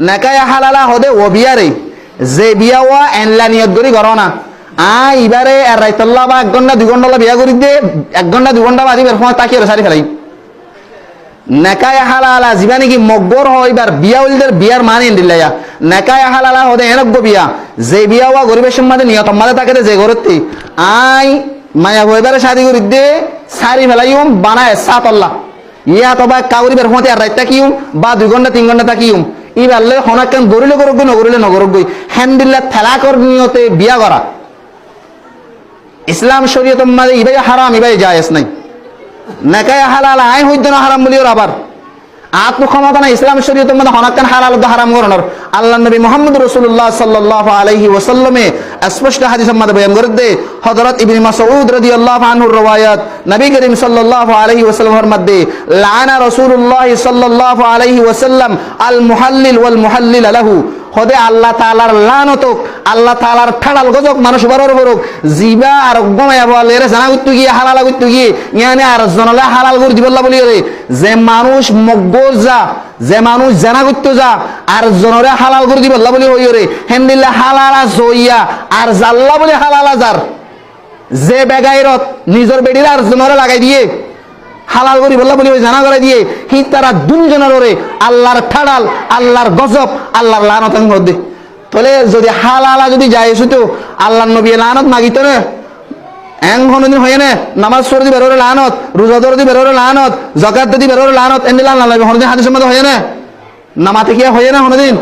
নাকায়া halala হদে ও বিয়ারে যে বিয়া ওয়া এনলা নিয়ত করি করো না এবারে রাইতল্লা বা 1 ঘন্টা 2 ঘন্টা বিয়া করি দে 1 ঘন্টা 2 ঘন্টা বাজি বের সময় তাকিয়ে সারি ফেলাই নাকায়া হালালা জিবা নাকি মগবর হয় এবার বিয়া হইলদের বিয়ার মানে দিলাইয়া নাকায়া হালালা হদে এনগ্য বিয়া যে বিয়া ওয়া গরিবের সম্মাদে নিয়ত মাদে তাকে যে গরতে মায়া হইবারে শাদি করি দে সারি ফেলাইম বানায় সাতল্লাহ ইয়া তবা কাউরি বের সময় আর রাইত তাকিম বা 2 ঘন্টা 3 ঘন্টা তাকিম ইবারলে হনাকান গরিলে করব নগরিলে নগরব হ্যান্ডিল্লা থেলাকর নিয়তে বিয়া করা ইসলাম শরীয়ত মাঝে ইবাই হারাম ইবাই জায়েজ নাই নাকায়া হালাল আই হইদ না হারাম বলিও আবার আত্ম ক্ষমতা না ইসলাম শরীয়ত মাঝে হনাকান হালাল দ হারাম করনর আল্লাহ নবী মুহাম্মদ রাসূলুল্লাহ সাল্লাল্লাহু আলাইহি ওয়াসাল্লামে স্পষ্ট হাদিসের মধ্যে বয়ান করে দে হযরত ইবনে মাসউদ রাদিয়াল্লাহু আনহুর riwayat নবী করিম সাল্লাল্লাহু আলাইহি ওয়াসাল্লামের মধ্যে লানা রাসূলুল্লাহ সাল্লাল্লাহু আলাইহি ওয়াসাল্লাম আল মুহাল্লিল ওয়াল মুহাল্লিল লাহু হদে আল্লাহ তাআলার লানতক আল্লাহ তাআলার ঠাড়াল গজক মানুষ বড়র বড় জিবা আর গমায়া বলে রে জানা গুত্তু গিয়ে হালাল গুত্তু গিয়ে ইয়ানে আর জনলা হালাল করে দিবল্লা বলি রে যে মানুষ মগজ যা যে মানুষ জানা গুত্তু যা আর জনরে হালাল করে দিবল্লা বলি হই রে হেন্দিল্লা হালালা জইয়া আর জাল্লা বলি হালালা যার যে বেগাইরত নিজর বেডির আর জনরে লাগাই দিয়ে হালাল করি বললা বলি ওই জানা করে দিয়ে হি তারা দুনজনের ওরে আল্লাহর ঠাড়াল আল্লাহর গজব আল্লাহর লানত মধ্যে তাহলে যদি হালালা যদি যায় তো আল্লাহর নবী লানত মাগিত না কোনদিন হয় না নামাজ পড়ে দি বেরোরে লানত রোজা ধরে দি বেরোরে লানত যাকাত দি বেরোরে লানত এন্দিলা আল্লাহ কোনদিন হাদিসের মধ্যে হয় না নামাতে কি হয় না কোনদিন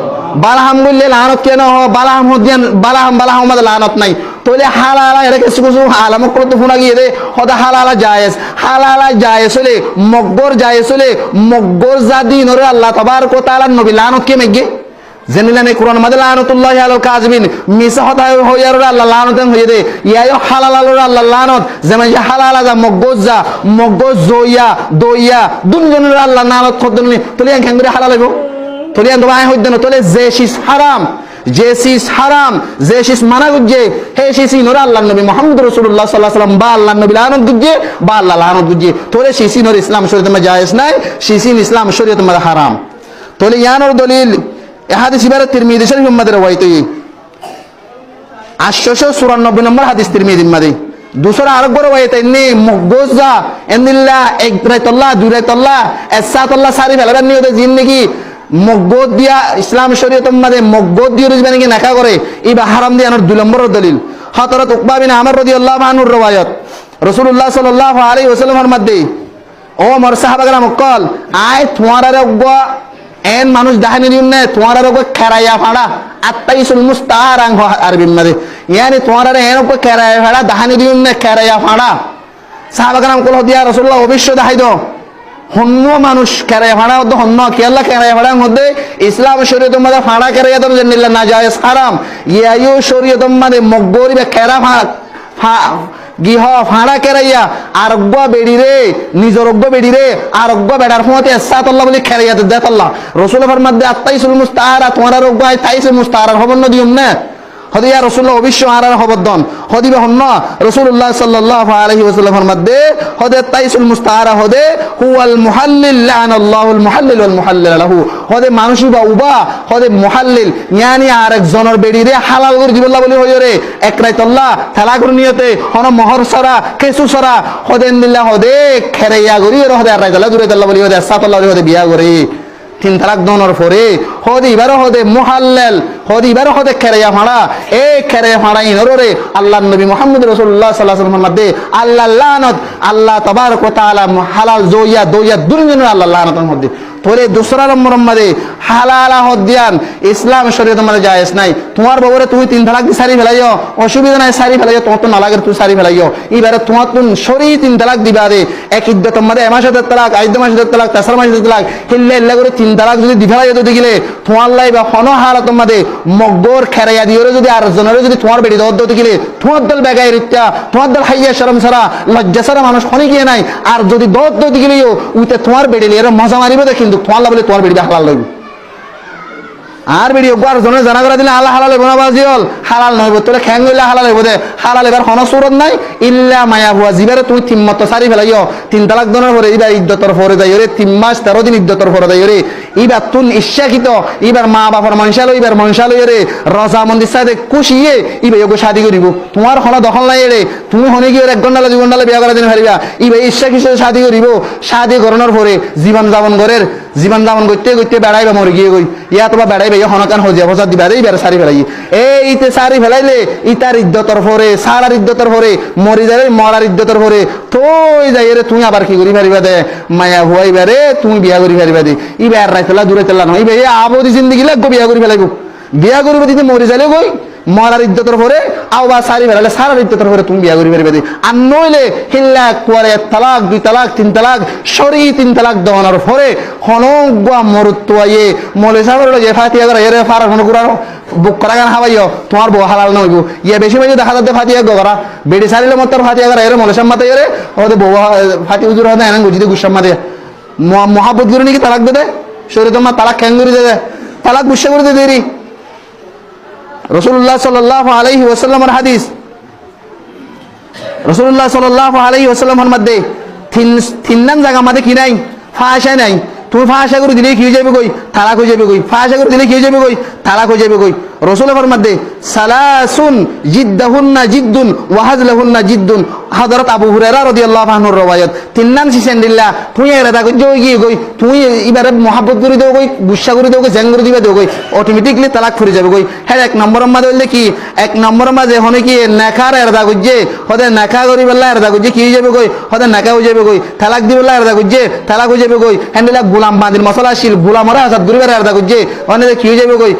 বালাহাম বললে লানত কেন বালাহাম হদিয়ান বালাহাম মধ্যে লানত নাই তাহলে হালালা এটা কিছু কিছু আলামত করতে ফোনা গিয়ে দে হদা হালালা জায়েজ হলে মগবর জায়েজ হলে মগবর জাদি নরে আল্লাহ তাবারক ওয়া তাআলা নবী লানত কে মেগে জেনিলানে কোরআন মাদে লানাতুল্লাহি আলাল কাযিবিন মিসা হদা হইয়ার আল্লাহ লানত হইয়ে দে ইয়ায় হালালার আল্লাহ লানত যেমন হালালা যা মগবজ জইয়া দইয়া দুনজনের আল্লাহ লানত করদনি তাহলে কেন করে হালাল হইব তাহলে এন্ড বাই হইদ না তাহলে যে শিস হারাম যে শিস মানা গুজে হে শিসি নর আল্লাহ নবী মুহাম্মদ রাসূলুল্লাহ সাল্লাল্লাহু আলাইহি ওয়াসাল্লাম বা আল্লাহ নবী লানত গুজে বা আল্লাহ লানত গুজে তাহলে শিসি নর ইসলাম শরীয়তে মধ্যে জায়েজ নাই শিসি ইসলাম শরীয়তে মধ্যে হারাম তাহলে ইয়ানোর দলিল হাদিস ইবারে তিরমিজি শরীফের মধ্যে রওয়ায়াত 894 নম্বর হাদিস তিরমিজির মধ্যে दूसरा आरोप रवायत इन्नी मगोजा इन्निल्ला एक रायतल्ला दो रायतल्ला एसातल्ला सारी फैलाবার নিয়তে জিন্দেগি মগবত দিয়া ইসলাম শরীয়তের মধ্যে মগবত দিয়ে রুজবানি কি নাকা করে ইবা হারাম দিয়ে আনার 2 নম্বর দলিল হযরত উকবা বিন আমর রাদিয়াল্লাহু আনহুর riwayat রাসূলুল্লাহ সাল্লাল্লাহু আলাইহি ওয়াসাল্লামের মধ্যে ও মোর সাহাবাগণ কল আয় তোমারা রগবা এন মানুষ দাহানি দিন না তোমারা রগবা খেরাইয়া ফাড়া আত্তাইসুল মুস্তারাং আরবির মধ্যে ইয়ানি তোমারা এন উপর খেরাইয়া ফাড়া দাহানি দিন না খেরাইয়া ফাড়া সাহাবাগণ কল দিয়া রাসূলুল্লাহ অবশ্য দাহাই দাও হন্য মানুষ কেরায় ফাড়া হতো হন্য কেল্লা কেরায় ফাড়ার মধ্যে ইসলাম শরীয়তের মধ্যে ফাড়া কেরাইয়া তো জানিল্লা না জায়েজ হারাম ইয়ায়ু শরীয়তের মধ্যে মগবরি বা কেরা গিহ ফাড়া কেরাইয়া আরগ্য বেড়িরে নিজরগ্য বেড়িরে আরগ্য বেড়ার ফমতে সাতাল্লাহ বলি কেরাইয়া দেতাল্লাহ রাসূলের মধ্যে আত্তাইসুল মুস্তাআরা তোমার রগ্য আই তাইসুল মুস্তাআরা হবন দিউম না হদিয়া রাসূলুল্লাহ অবশ্য আরার হবদন হদিবে হন্ন রাসূলুল্লাহ সাল্লাল্লাহু আলাইহি ওয়াসাল্লামের মধ্যে হদে তাইসুল মুস্তাআরা হদে হুয়াল মুহাল্লিল লানাল্লাহুল মুহাল্লিল ওয়াল মুহাল্লিল লাহু হদে মানুষ বা উবা হদে মুহাল্লিল ইয়ানি আরেকজনের বেড়িরে হালাল করে দিবল্লাহ বলি হইরে এক রাইতল্লাহ তালাকুর নিয়তে হন মোহর সরা কেসু সরা হদে নিল্লাহ হদে খেরাইয়া গরি হদে আর রাইতল্লাহ দুরে আল্লাহ বলি হদে সাতাল্লাহ হদে বিয়া করে 3 তালাক দনের পরে হদে ইবারে হদে মুহাল্লাল হদে ইবারে হদে খেরাইয়া ফাড়া এই খেরাইয়া ফাড়া ইনরে আল্লাহর নবী মুহাম্মদ রাসূলুল্লাহ সাল্লাল্লাহু আলাইহি ওয়াসাল্লামের মধ্যে আল্লাহ লানত আল্লাহ তাবারক ওয়া তাআলা হালাল জইয়া দইয়া দুনিয়ার আল্লাহ লানতের মধ্যে তোরে দুসরা নম্বরের মধ্যে হালালা হদিয়ান ইসলাম শরীয়তের মধ্যে জায়েজ নাই তোমার বাবরে তুমি 3 তালাক দি সারি ফেলাইও অসুবিধা নাই সারি ফেলাইও তোমার তো না লাগে তুই সারি ফেলাইও এবারে তোমার তুন শরী 3 তালাক দিবা রে এক ইদ্দতের মধ্যে এমাশাতের তালাক আইদ মাসের তালাক তাসর মাসের তালাক হিল্লা করে 3 তালাক যদি দিফাইও তো দিলে তোমার লাই বা হন হালাতের মধ্যে মগবর খেরাইয়া দিওরে যদি আর জনরে যদি তোমার বেড়ি দদ দিলে তোমার দল বেগাই রিত্যা তোমার দল হাইয়া শরম সারা লজ্জা সারা মানুষ হনি গিয়ে নাই আর যদি দদ দিলেও উতে তোমার বেড়িলে এর মজা মারিবে কিন্তু তোমার বলে তোমার বেড়ি হালাল লাগবে আর ভিডিও গোয়ার জন্য জানা করে দিলে আল্লাহ হালাল বোনা বাজি হল হালাল নইব তোলে খ্যাং হইলে হালাল হইব দে হালাল এবার হন সুরত নাই ইল্লা মায়া হুয়া জিবারে তুমি তিম্মত সারি ফেলাইও 3 তালাক দনের পরে ইবার ইদ্যতর পরে যাই রে 3 মাস 13 দিন ইদ্যতর পরে যাই রে ইবার তুন ইচ্ছাকৃত ইবার মা বাবার মনসাল ইবার মনসাল রে রজা মন্দির সাথে খুশিয়ে ইবার ওকে শাদি করিব তোমার হন দখল নাই রে তুমি হনে গিয়ে 1 ঘন্টা 2 ঘন্টা বিয়া করে দিন পারিবা ইবার ইচ্ছাকৃত শাদি করিব শাদি করানোর পরে জীবন যাপন করতে করতে বেড়াইবা মরে গিয়ে গই ইয়া তোমার বেড়াইবে হনকান হজিয়া ফসা দিবা রে ইবার সারি ফেলাই এইতে সারি ফেলাইলে ইতার ইদ্যতর পরে সারার ইদ্যতর পরে মরি যাবে মরার ইদ্যতর পরে তুই যাই রে তুমি আবার কি করি পারিবা দে মায়া হুয়াইবা রে তুমি বিয়া করি পারিবা দে ইবার রাইতলা দূরে তেলা নয় ইবে আবদি জিন্দগি লাগবো বিয়া করি ফেলাইব বিয়া করিব দিতে মরি যাইলে গই মরার ইদ্যতর পরে আও বা সারি ফেলালে সারার ইদ্যতর পরে তুমি বিয়া করি পারিবা দে আর নইলে হিল্লা কুয়ারে 1 তালাক 2 তালাক 3 তালাক সরি 3 তালাক দেওয়ানোর পরে হনগুয়া মরুত্বাইয়ে মলে সাগর যে ফাতিয়া করে এরে ফার হন কুরানো বুক করা গান হাবাইও তোমার বউ হালাল নইব ইয়া বেশি বেশি দেখা যাচ্ছে ফাতিয়া গরা বেড়ি সারিলে মতর ফাতিয়া করে এরে মলে সাম্মাতে এরে ওদে বউ ফাতি উজুর হয় না এনে গুজিতে গুসাম্মা দে মহাব্বত করে নাকি তালাক দে শরীর তোমার তালাক খ্যাং করে দে তালাক গুসা করে দে দেরি রাসূলুল্লাহ সাল্লাল্লাহু আলাইহি ওয়াসাল্লামের হাদিস রাসূলুল্লাহ সাল্লাল্লাহু আলাইহি ওয়াসাল্লামের মধ্যে তিন জায়গা মধ্যে কি নাই ফাঁসা নাই তুমি ফাঁসা করে দিলে কি হয়ে যাবে কই তালাক হয়ে যাবে কই ফাঁসা করে দিলে কি হয়ে যাবে কই তালাক হয়ে যাবে কই রাসূলের মধ্যে সালাসুন জিদ্দাহুন্না জিদ্দুন ওয়া হাজলাহুন্না জিদ্দুন হযরত আবু হুরায়রা রাদিয়াল্লাহু আনহুর রওয়ায়াত তিননান সিসেন দিল্লা তুই এর দা কই গই কই তুই এবারে mohabbat করে দাও কই গুসা করে দাও কই জেং করে দিবে দাও কই অটোমেটিক্যালি তালাক ফুরে যাবে কই হ্যাঁ এক নম্বরের মধ্যে হইলে কি এক নম্বরের মধ্যে হনে কি নাকার এর দা কইছে হদে নাকা করি বললা এর দা কইছে কি হয়ে যাবে কই হদে নাকা হয়ে যাবে কই তালাক দি বললা এর দা কইছে তালাক হয়ে যাবে কই হ্যান্ডেলা গোলাম বাঁধির মশলা শিল গোলামরা আজাদ করিবার এর দা কইছে হনে কি হয়ে যাবে কই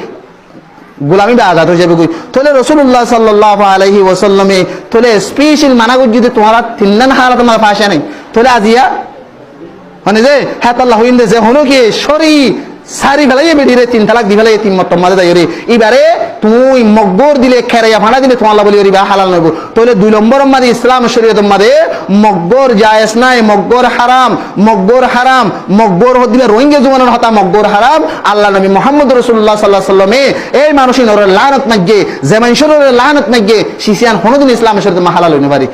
গোলামি বা আজাদ হয়ে যাবে কই তাহলে রাসূলুল্লাহ সাল্লাল্লাহু আলাইহি ওয়াসাল্লামে তাহলে স্পেশাল মানা কই যদি তোমারা তিননান হালাত তোমার ফাঁসা নাই তাহলে আজিয়া মানে যে হ্যাঁ আল্লাহ হইন্দে যে হনো কি সরি সারি ফেলাই বেড়িরে 3 তালাক দি ফেলাই 3 মত মাঝে যাই রে এবারে তুই মকবর দিলে খেরাইয়া ভাড়া দিলে তোমার বলি রিবা হালাল নইব তাহলে 2 নম্বর মাঝে ইসলাম শরীয়ত মাঝে মকবর জায়েজ নাই মকবর হারাম মকবর দিলে রোহিঙ্গা জমানোর হতা মকবর হারাম আল্লাহ নবী মুহাম্মদ রাসূলুল্লাহ সাল্লাল্লাহু আলাইহি ওয়াসাল্লামে এই মানুষের লানত নাগে যে মানুষের লানত নাগে সিসিয়ান কোনদিন ইসলাম শরীয়ত মা হালাল হইতে পারে